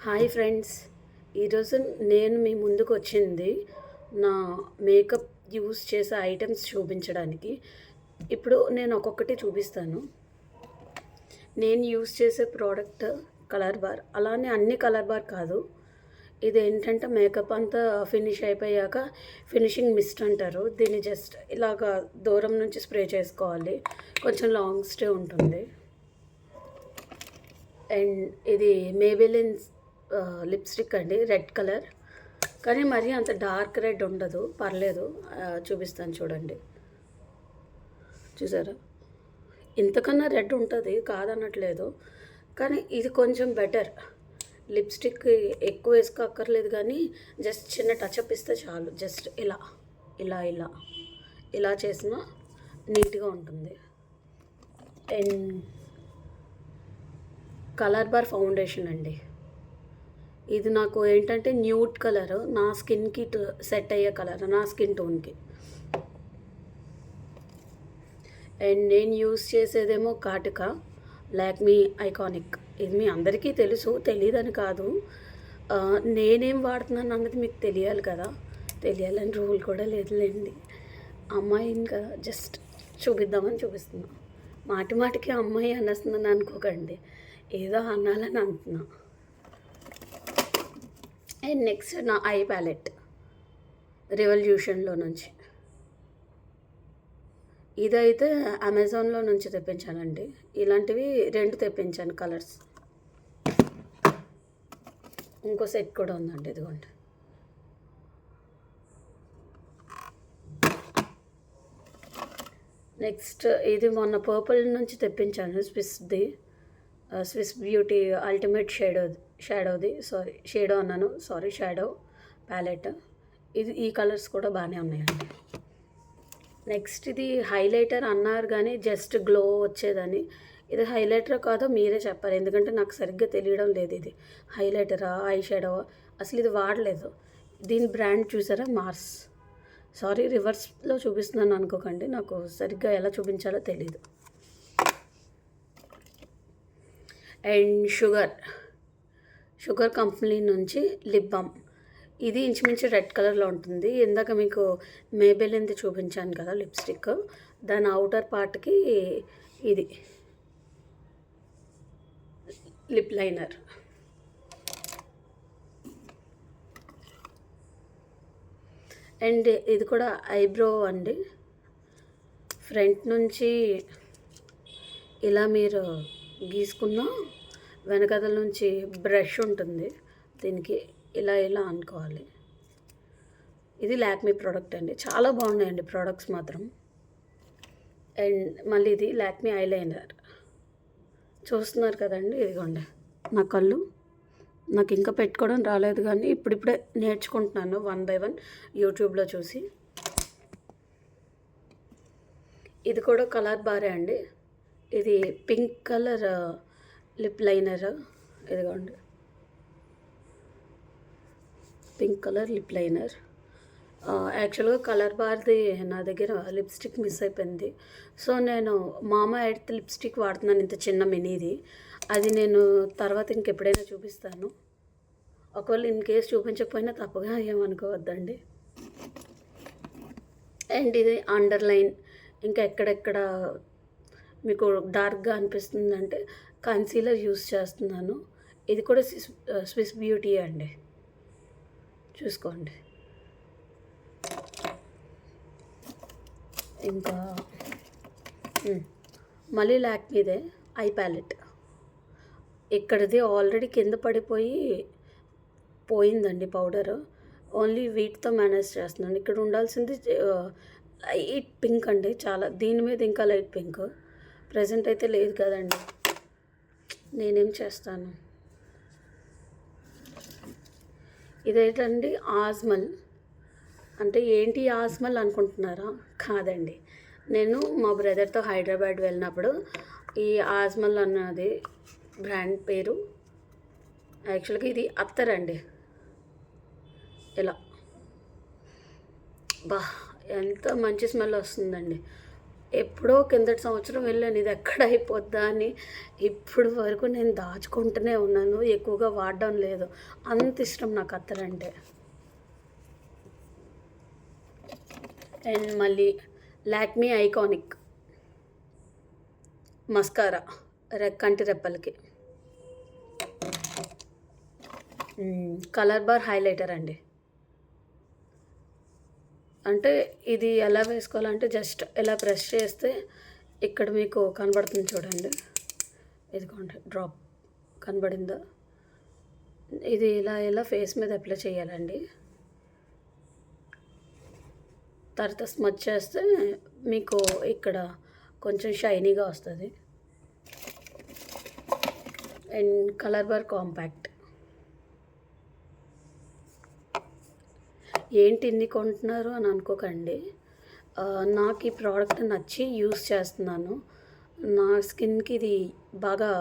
Hi friends, ఈరోజు నేను మీ ముందుకు వచ్చింది నా మేకప్ యూస్ చేసే ఐటమ్స్ చూపించడానికి. ఇప్పుడు నేను ఒక్కొక్కటి చూపిస్తాను. నేను యూస్ చేసే ప్రోడక్ట్ కలర్ బార్. అలానే అన్ని కలర్ బార్ కాదు, ఇది ఏంటంటే మేకప్ అంతా ఫినిష్ అయిపోయాక ఫినిషింగ్ మిస్ట్ అంటారు. దీన్ని జస్ట్ ఇలాగా దూరం నుంచి స్ప్రే చేసుకోవాలి, కొంచెం లాంగ్ స్టే ఉంటుంది. అండ్ ఇది మేబెలిన్ లిప్స్టిక్ అండి, రెడ్ కలర్, కానీ మరీ అంత డార్క్ రెడ్ ఉండదు, పర్లేదు. చూపిస్తాను చూడండి. చూసారా, ఇంతకన్నా రెడ్ ఉంటుంది, కాదనట్లేదు, కానీ ఇది కొంచెం బెటర్. లిప్స్టిక్ ఎక్కువ వేసుకోక్కర్లేదు, కానీ జస్ట్ చిన్న టచ్అప్ ఇస్తే చాలు. జస్ట్ ఇలా ఇలా ఇలా ఇలా చేసినా నీట్గా ఉంటుంది. అండ్ కలర్ బార్ ఫౌండేషన్ అండి, ఇది నాకు ఏంటంటే న్యూడ్ కలర్, నా స్కిన్కి సెట్ అయ్యే కలర్, నా స్కిన్ టోన్కి. అండ్ నేను యూస్ చేసేదేమో కాటుక లాక్మీ ఐకానిక్. ఇది మీ అందరికీ తెలుసు, తెలియదని కాదు. నేనేం వాడుతున్నాను అన్నది మీకు తెలియాలి కదా, తెలియాలని రూల్ కూడా లేదులేండి. అమ్మాయిని కదా, జస్ట్ చూపిద్దామని చూపిస్తున్నా. మాటి మాటికి అమ్మాయి అనేస్తున్నాను అనుకోకండి, ఏదో అనాలని అంటున్నా. అండ్ నెక్స్ట్ నా ఐ ప్యాలెట్ రెవల్యూషన్లో నుంచి. ఇదైతే అమెజాన్లో నుంచి తెప్పించానండి. ఇలాంటివి 2 తెప్పించాను కలర్స్. ఇంకో సెట్ కూడా ఉందండి, ఇదిగోండి. నెక్స్ట్ ఇది మొన్న పర్పుల్ నుంచి తెప్పించాను, Swiss Beauty ultimate shadow palette. ఈ కలర్స్ కూడా బాగానే ఉన్నాయండి. నెక్స్ట్ ఇది హైలైటర్ అన్నారు, కానీ జస్ట్ గ్లో వచ్చేదని. ఇది హైలైటర్ కాదో మీరే చెప్పాలి, ఎందుకంటే నాకు సరిగ్గా తెలియడం లేదు. ఇది హైలైటరా ఐ షాడో, అసలు ఇది వాడలేదు. దీని బ్రాండ్ చూసారా, మార్స్. సారీ, రివర్స్లో చూపిస్తున్నాను అనుకోకండి, నాకు సరిగ్గా ఎలా చూపించాలో తెలీదు. అండ్ షుగర్ కంపెనీ నుంచి లిప్ బామ్. ఇది ఇంచుమించు రెడ్ కలర్లో ఉంటుంది. ఇందాక మీకు మేబెలిన్ది చూపించాను కదా లిప్స్టిక్, దాని అవుటర్ పార్ట్కి ఇది లిప్ లైనర్. అండ్ ఇది కూడా ఐబ్రో అండి. ఫ్రంట్ నుంచి ఇలా మీరు గీసుకున్న వెనకదల నుంచి బ్రష్ ఉంటుంది, దీనికి ఇలా ఇలా అనుకోవాలి. ఇది లాక్మీ ప్రోడక్ట్ అండి, చాలా బాగున్నాయండి ప్రోడక్ట్స్ మాత్రం. అండ్ మళ్ళీ ఇది లాక్మీ ఐలైనర్. చూస్తున్నారు కదండి, ఇదిగోండి నా కళ్ళు. నాకు ఇంకా పెట్టుకోవడం రాలేదు, కానీ ఇప్పుడిప్పుడే నేర్చుకుంటున్నాను 1 by 1 యూట్యూబ్లో చూసి. ఇది కూడా కలర్ బారే అండి. ఇది పింక్ కలర్ లిప్ లైనర్, ఇదిగోండి పింక్ కలర్ లిప్ లైనర్. యాక్చువల్గా కలర్ బార్ది నా దగ్గర లిప్స్టిక్ మిస్ అయిపోయింది, సో నేను మామా ఎర్త్ లిప్స్టిక్ వాడుతున్నాను, ఇంత చిన్న మినీది. అది నేను తర్వాత ఇంకెప్పుడైనా చూపిస్తాను. ఒకవేళ ఇన్ కేస్ చూపించకపోయినా తప్పగా ఏమనుకోవద్దండి. అండ్ ఇది అండర్లైన్, ఇంకా ఎక్కడెక్కడ మీకు డార్క్గా అనిపిస్తుందంటే కన్సీలర్ యూస్ చేస్తున్నాను. ఇది కూడా స్విస్ బ్యూటీ అండి, చూసుకోండి. ఇంకా మళ్ళీ లాక్మీదే ఐ ప్యాలెట్. ఇక్కడిది ఆల్రెడీ కింద పోయిందండి పౌడర్. ఓన్లీ వీటితో మేనేజ్ చేస్తున్నాను. ఇక్కడ ఉండాల్సింది లైట్ పింక్ అండి, చాలా. దీని మీద ఇంకా లైట్ పింక్. ప్రజెంట్ అయితే లేదు కదండి, నేనేం చేస్తాను. ఇదేంటండి ఆజ్మల్. అంటే ఏంటి ఆజ్మల్ అనుకుంటున్నారా? కాదండి, నేను మా బ్రదర్తో హైదరాబాద్ వెళ్ళినప్పుడు ఈ ఆజ్మల్ అన్నది బ్రాండ్ పేరు. యాక్చువల్గా ఇది అత్తర్ అండి. ఇలా ఎంత మంచి స్మెల్ వస్తుందండి. ఎప్పుడో కిందటి సంవత్సరం వెళ్ళాను ఇది ఎక్కడ అయిపోద్దా అని. ఇప్పుడు వరకు నేను దాచుకుంటూనే ఉన్నాను. ఎక్కువగా వాడడం లేదు. అంత ఇష్టం నాకు అత్తరంటే. అండ్ మళ్ళీ లాక్మీ ఐకానిక్ మస్కారా కంటి రెప్పలకి. కలర్ బార్ హైలైటర్ అండి. అంటే ఇది ఎలా వేసుకోవాలంటే జస్ట్ ఇలా ప్రెస్ చేస్తే ఇక్కడ మీకు కనబడుతుంది చూడండి. ఇదిగోండి డ్రాప్ కనబడిందా? ఇది ఇలా ఫేస్ మీద అప్లై చేయాలండి. తర్వాత స్మచ్ చేస్తే మీకు ఇక్కడ కొంచెం షైనీగా వస్తుంది. And colour bar compact. ఏంటి ఇన్ని కొంటున్నారు అని అనుకోకండి. నాకు ఈ ప్రోడక్ట్ నచ్చి యూస్ చేస్తున్నాను. నా స్కిన్కి ఇది బాగా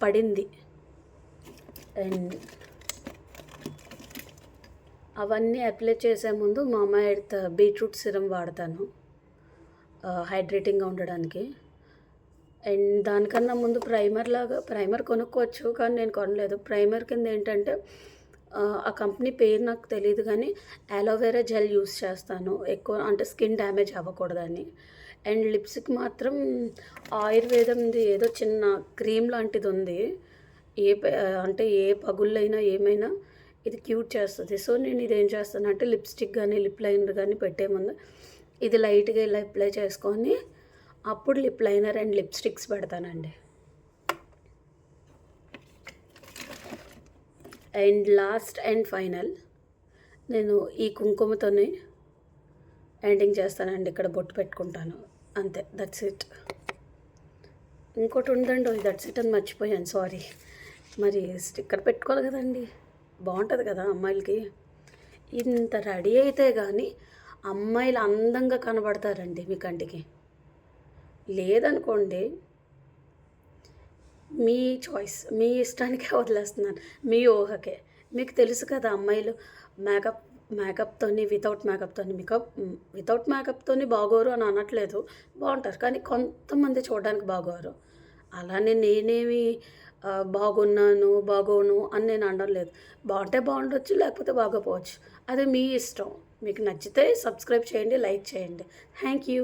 పడింది. అండ్ అవన్నీ అప్లై చేసే ముందు మామా ఎర్త్ బీట్రూట్ సిరం వాడతాను హైడ్రేటింగ్గా ఉండడానికి. అండ్ దానికన్నా ముందు ప్రైమర్ కొనుక్కోవచ్చు, కానీ నేను కొనలేదు. ప్రైమర్ కింద ఏంటంటే ఆ కంపెనీ పేరు నాకు తెలియదు, కానీ అలోవెరా జెల్ యూస్ చేస్తాను ఎక్కువ, అంటే స్కిన్ డ్యామేజ్ అవ్వకూడదని. అండ్ లిప్స్కి మాత్రం ఆయుర్వేదంది ఏదో చిన్న క్రీమ్ లాంటిది ఉంది. అంటే ఏ పగుళ్ళైనా ఏమైనా ఇది క్యూర్ చేస్తుంది. సో నేను ఇది ఏం చేస్తానంటే లిప్స్టిక్ కానీ లిప్ లైనర్ కానీ పెట్టే ముందు ఇది లైట్గా ఇలా అప్లై చేసుకొని అప్పుడు లిప్ లైనర్ అండ్ లిప్స్టిక్స్ పెడతానండి. అండ్ లాస్ట్ అండ్ ఫైనల్ నేను ఈ కుంకుమతోనే ఎండింగ్ చేస్తానండి. ఇక్కడ బొట్టు పెట్టుకుంటాను అంతే. That's it. ఇంకోటి ఉందండి, దట్స్ ఇట్ అని మర్చిపోయాను, సారీ. మరి స్టిక్కర్ పెట్టుకోవాలి కదండి, బాగుంటుంది కదా అమ్మాయిలకి. ఇంత రెడీ అయితే కానీ అమ్మాయిలు అందంగా కనబడతారండి మీ కంటికి. లేదనుకోండి మీ చాయిస్, మీ ఇష్టానికే వదిలేస్తున్నాను, మీ ఊహకే. మీకు తెలుసు కదా అమ్మాయిలు మేకప్తోని వితౌట్ మేకప్తోని బాగోరు అని అనట్లేదు, బాగుంటారు. కానీ కొంతమంది చూడడానికి బాగోరు. అలానే నేనేమి బాగోను అని నేను అనడం లేదు. బాగుంటే బాగుండొచ్చు, లేకపోతే బాగోపోవచ్చు. అది మీ ఇష్టం. మీకు నచ్చితే సబ్స్క్రైబ్ చేయండి, లైక్ చేయండి. Thank you.